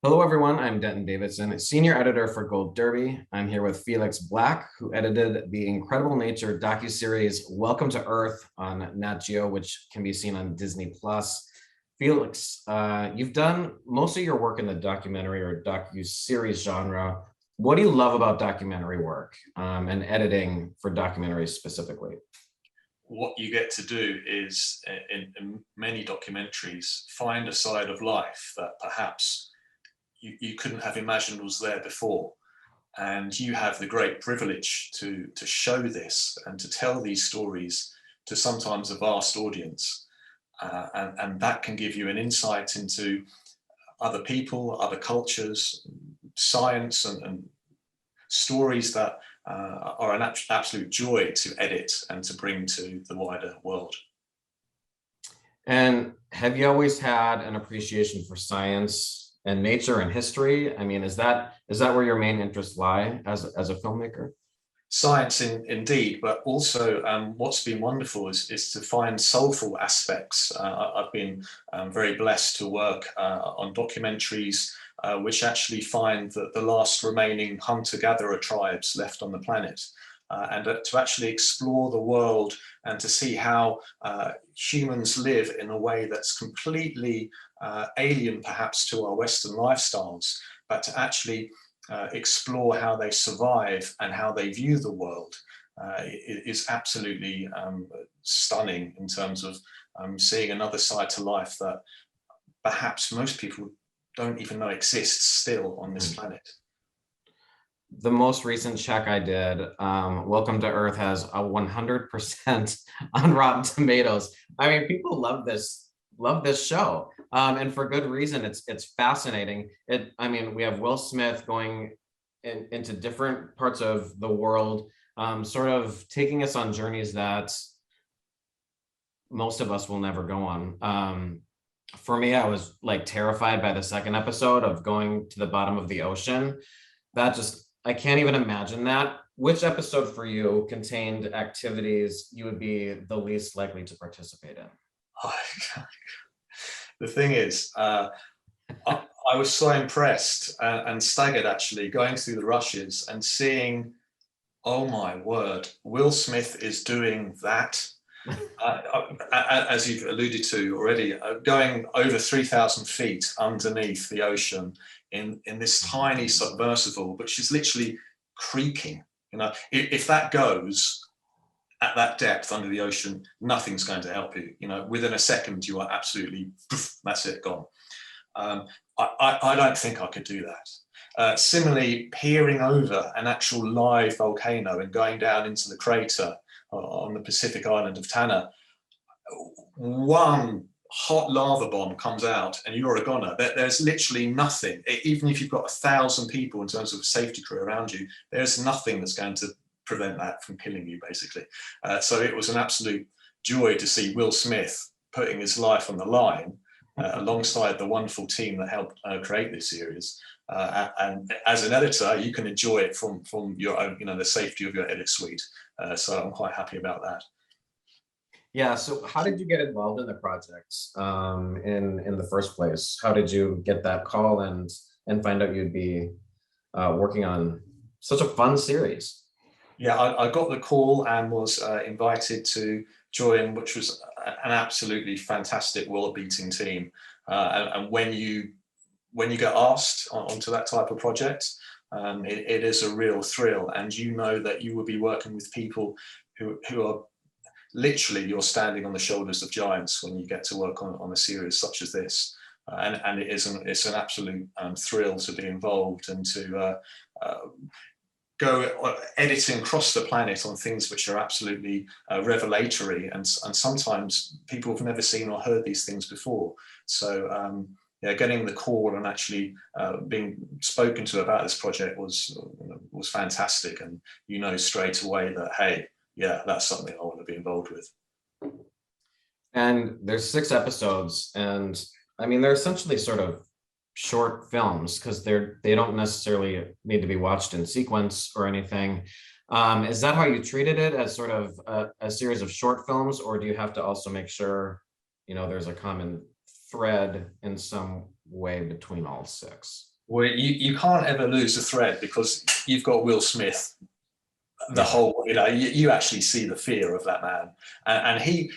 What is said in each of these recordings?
Hello, everyone. I'm Denton Davidson, Senior Editor for Gold Derby. I'm here with Felix Black, who edited the incredible nature docuseries Welcome to Earth on Nat Geo, which can be seen on Disney+. Felix, you've done most of your work in the documentary or docuseries genre. What do you love about documentary work and editing for documentaries specifically? What you get to do is, in many documentaries, find a side of life that perhaps you couldn't have imagined was there before. And you have the great privilege to show this and to tell these stories to sometimes a vast audience. And that can give you an insight into other people, other cultures, science, and stories that are an absolute joy to edit and to bring to the wider world. And have you always had an appreciation for science and nature and history? I mean, is that where your main interests lie as a filmmaker? Science indeed, but also what's been wonderful is to find soulful aspects. I've been very blessed to work on documentaries which actually find that the last remaining hunter-gatherer tribes left on the planet, and to actually explore the world and to see how humans live in a way that's completely alien perhaps to our Western lifestyles, but to actually explore how they survive and how they view the world is absolutely stunning in terms of seeing another side to life that perhaps most people don't even know exists still on this planet. The most recent check I did, Welcome to Earth has a 100% on Rotten Tomatoes. I mean, people love this show, and for good reason. It's fascinating. I mean, we have Will Smith going into different parts of the world, sort of taking us on journeys that most of us will never go on. For me, I was like terrified by the second episode of going to the bottom of the ocean. I can't even imagine that. Which episode for you contained activities you would be the least likely to participate in? Oh, the thing is, I was so impressed and staggered actually going through the rushes and seeing, oh my word, Will Smith is doing that. As you've alluded to already, going over 3,000 feet underneath the ocean in this tiny submersible, which is literally creaking. You know, if that goes at that depth under the ocean, nothing's going to help you. You know, within a second, you are absolutely, that's it, gone. I don't think I could do that. Similarly, peering over an actual live volcano and going down into the crater on the Pacific island of Tanna, one hot lava bomb comes out and you're a goner. There's literally nothing, even if you've got 1,000 people in terms of a safety crew around you, there's nothing that's going to prevent that from killing you, basically. So it was an absolute joy to see Will Smith putting his life on the line alongside the wonderful team that helped create this series. And as an editor, you can enjoy it from your own, the safety of your edit suite. So I'm quite happy about that. Yeah. So how did you get involved in the projects in the first place? How did you get that call and find out you'd be working on such a fun series? Yeah, I got the call and was invited to join, which was an absolutely fantastic world-beating team. And when you get asked onto that type of project, it is a real thrill, and you know that you will be working with people who are literally, you're standing on the shoulders of giants when you get to work on a series such as this. And it's an absolute thrill to be involved and to go editing across the planet on things which are absolutely revelatory, and sometimes people have never seen or heard these things before. So yeah, getting the call and actually being spoken to about this project was fantastic, and straight away that, hey, yeah, that's something I want to be involved with. And there's 6 episodes, and I mean, they're essentially sort of short films because they don't necessarily need to be watched in sequence or anything. Is that how you treated it, as sort of a series of short films, or do you have to also make sure there's a common thread in some way between all 6? Well, you can't ever lose a thread because you've got Will Smith. The whole, you actually see the fear of that man, and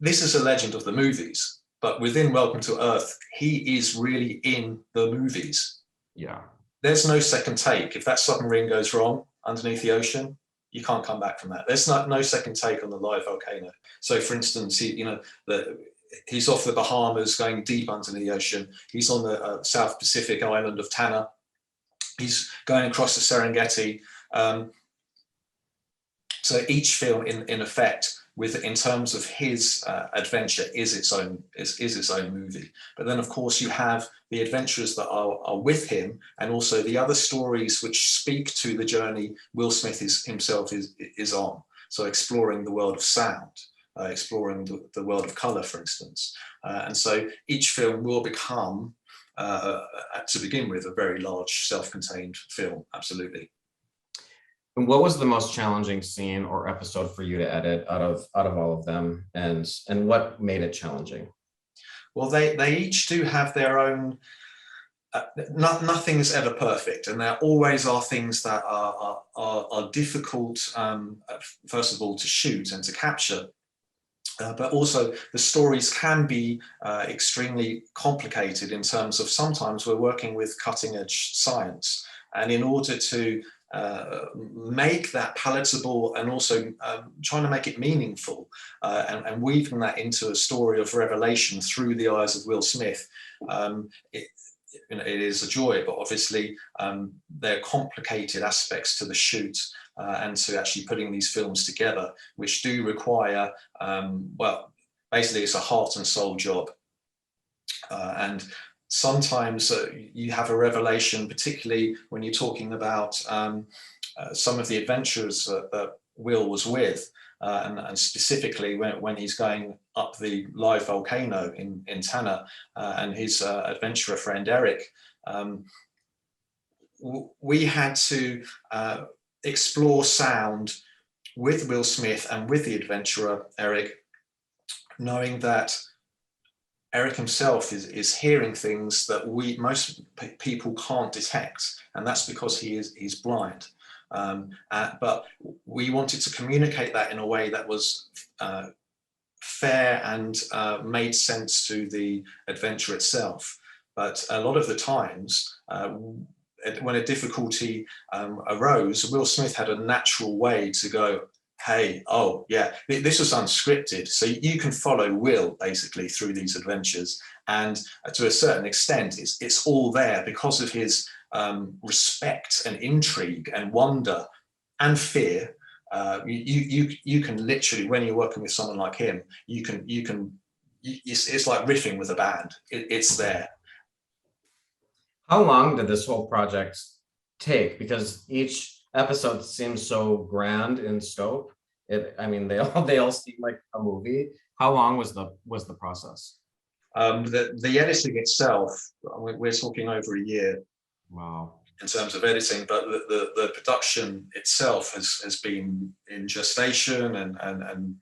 this is a legend of the movies, but within Welcome to Earth, he is really in the movies. Yeah. There's no second take. If that submarine goes wrong underneath the ocean, you can't come back from that. There's no second take on the live volcano. So, for instance, he's off the Bahamas going deep under the ocean. He's on the South Pacific island of Tanna. He's going across the Serengeti. So each film, in effect, in terms of his adventure, is its own movie. But then, of course, you have the adventures that are with him, and also the other stories which speak to the journey Will Smith himself is on. So exploring the world of sound, exploring the world of color, for instance. And so each film will become, to begin with, a very large self-contained film, absolutely. And what was the most challenging scene or episode for you to edit out of all of them, and what made it challenging? Well, they each do have their own. Nothing is ever perfect, and there always are things that are difficult. First of all, to shoot and to capture, but also the stories can be extremely complicated in terms of sometimes we're working with cutting-edge science, and in order to make that palatable and also trying to make it meaningful and weaving that into a story of revelation through the eyes of Will Smith. It is a joy, but obviously there are complicated aspects to the shoot and to actually putting these films together, which do require, well, basically it's a heart and soul job. And sometimes you have a revelation, particularly when you're talking about some of the adventures that Will was with, and specifically when he's going up the live volcano in Tanna, and his adventurer friend Eric. We had to explore sound with Will Smith and with the adventurer Eric, knowing that Eric himself is hearing things that most people can't detect, and that's because he's blind. But we wanted to communicate that in a way that was fair and made sense to the adventure itself. But a lot of the times, when a difficulty arose, Will Smith had a natural way to go, hey, oh yeah, this was unscripted. So you can follow Will basically through these adventures. And to a certain extent, it's all there because of his respect and intrigue and wonder and fear. You can literally, when you're working with someone like him, it's like riffing with a band. It's there. How long did this whole project take? Because each episode seems so grand in scope. I mean, they all seem like a movie. How long was the process? The editing itself, we're talking over a year. Wow. In terms of editing, but the production itself has been in gestation and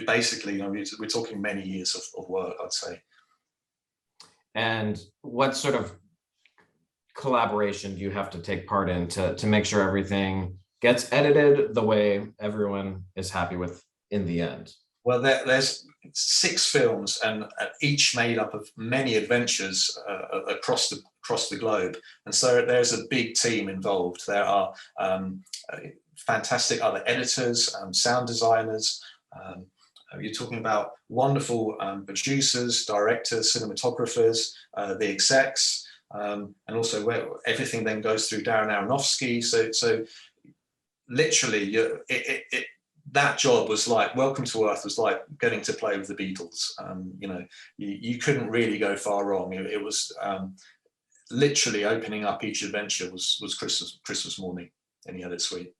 basically, we're talking many years of work, I'd say. And what sort of collaboration do you have to take part in to make sure everything gets edited the way everyone is happy with in the end? Well, there's 6 films, and each made up of many adventures across the globe, and so there's a big team involved. There are fantastic other editors, sound designers. You're talking about wonderful producers, directors, cinematographers, the execs, and also where everything then goes through Darren Aronofsky. So literally, that job was like, Welcome to Earth was like getting to play with the Beatles. You couldn't really go far wrong. It was literally opening up each adventure was Christmas morning, and you had it sweet.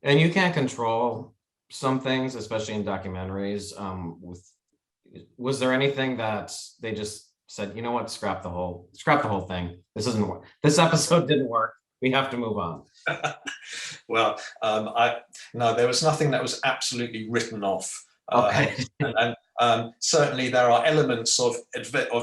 And you can't control some things, especially in documentaries. Was there anything that they just said, you know what, scrap the whole thing? This episode didn't work. We have to move on. Well, no, there was nothing that was absolutely written off. Okay. And Certainly there are elements of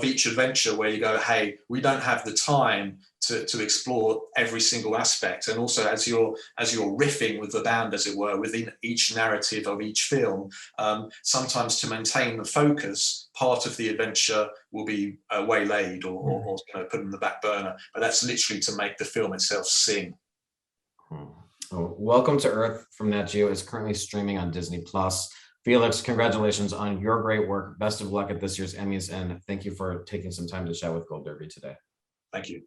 each adventure where you go, hey, we don't have the time to explore every single aspect. And also as you're riffing with the band, as it were, within each narrative of each film, sometimes to maintain the focus, part of the adventure will be waylaid or put in the back burner. But that's literally to make the film itself sing. Welcome to Earth from Nat Geo is currently streaming on Disney Plus. Felix, congratulations on your great work. Best of luck at this year's Emmys, and thank you for taking some time to chat with Gold Derby today. Thank you.